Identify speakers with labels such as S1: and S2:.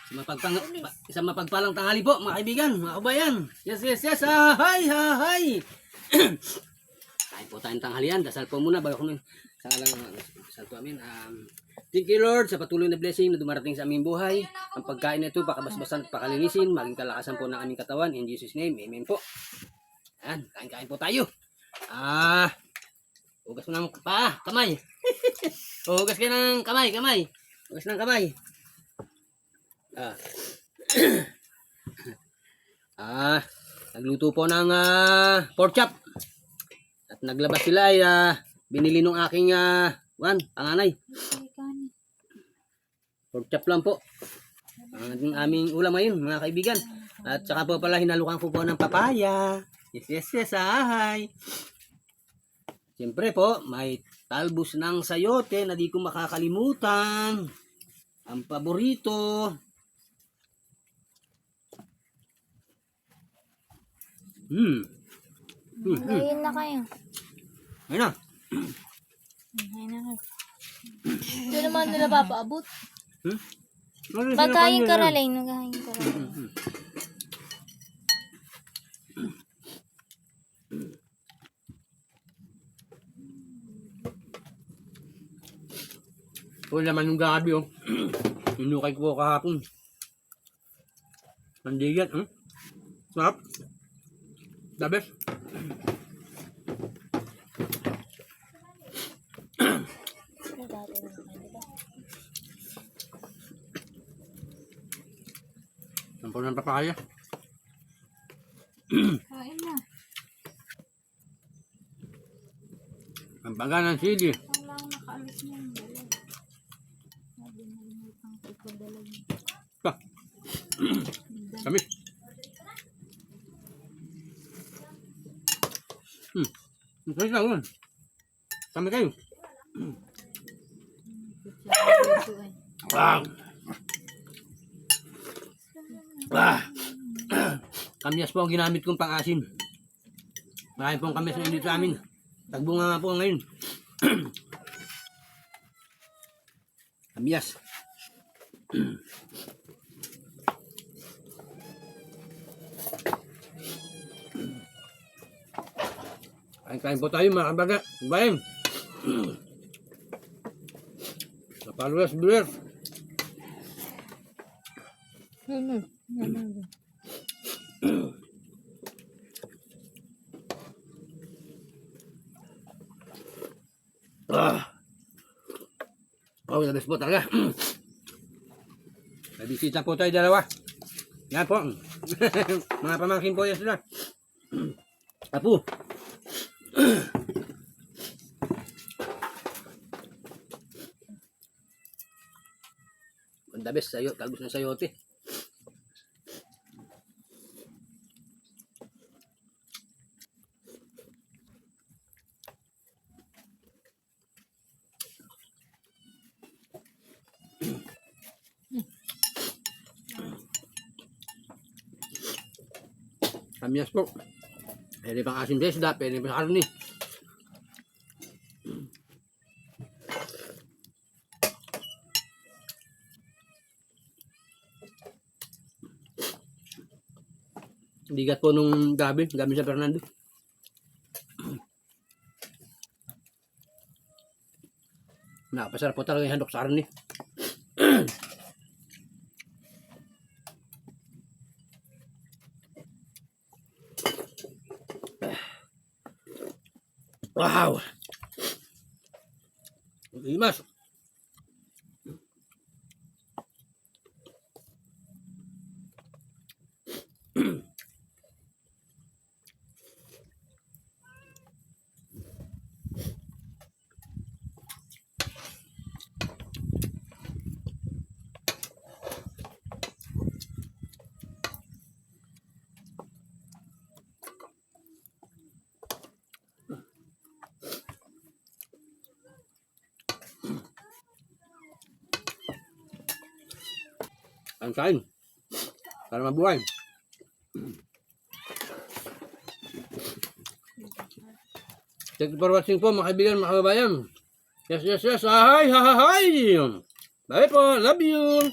S1: Isang mapagpalang tanghali po, mga kaibigan, mga kabayan. Yes, yes, yes. Hi, hi. Kain po tayong tanghalian. Dasal po muna bago kami sa alang dasal po amin. Thank you Lord sa patuloy na blessing na dumarating sa aming buhay. Ang pagkain na ito, pakabasbasan at pakalinisin, maging kalakasan po ng aming katawan. In Jesus' name, amen po. Ayan, kain-kain po tayo. Hugas mo ng kamay. Hugas ka ng kamay. Hugas ng kamay. Nagluto po ng pork chop. At naglabas sila ay binili nung aking panganay. Pork chop lang po. Ang aming ulam ngayon, mga kaibigan. At saka po pala hinalukan ko po ng papaya. Yes, hi. Siyempre po, may talbos ng sayote na di ko makakalimutan. Ang paborito.
S2: Ngayon na kayo.
S1: Ayun na.
S2: Ngayon na kayo. Ito naman nila papaabot.
S1: Ano
S2: Magkain ka ralay. Magkain ka ralay.
S1: O naman yung gabi oh. Inukay ko kahapon. Mandigan, sarap. The best. Sampun ng papaya.
S2: Kain na.
S1: Ang baga ng sili.
S2: Wala akong nakaalis niya. Sabi na inutang ko ipadala niya.
S1: Kami. Sorry lang yun. Kami kayo. Kamyas po ang ginamit kong pang-asim. Marami pong kamyas na dito sa amin. Tagbunga nga po ngayon. Kamyas. Kain po tayo mga kabaga. Bayan. Sa followers, viewers. The best po talaga. May bisita po tayo dalawa. Yan po. Mga pamangkin po yan sila. Apo. The best sayo, talbos ng sayote. Kamyas po. Pwede pang asim sa isda, pwede pang karni. Bigat po nung gabi sa Fernando. Napasarap po talaga yung handok sa karni. Wow! Imas! Ang kain. Para mabuhay. Thank you for watching po mga kaibigan, mga kababayan. Yes, yes, yes. Hi, hi, hi. Bye po. Love you.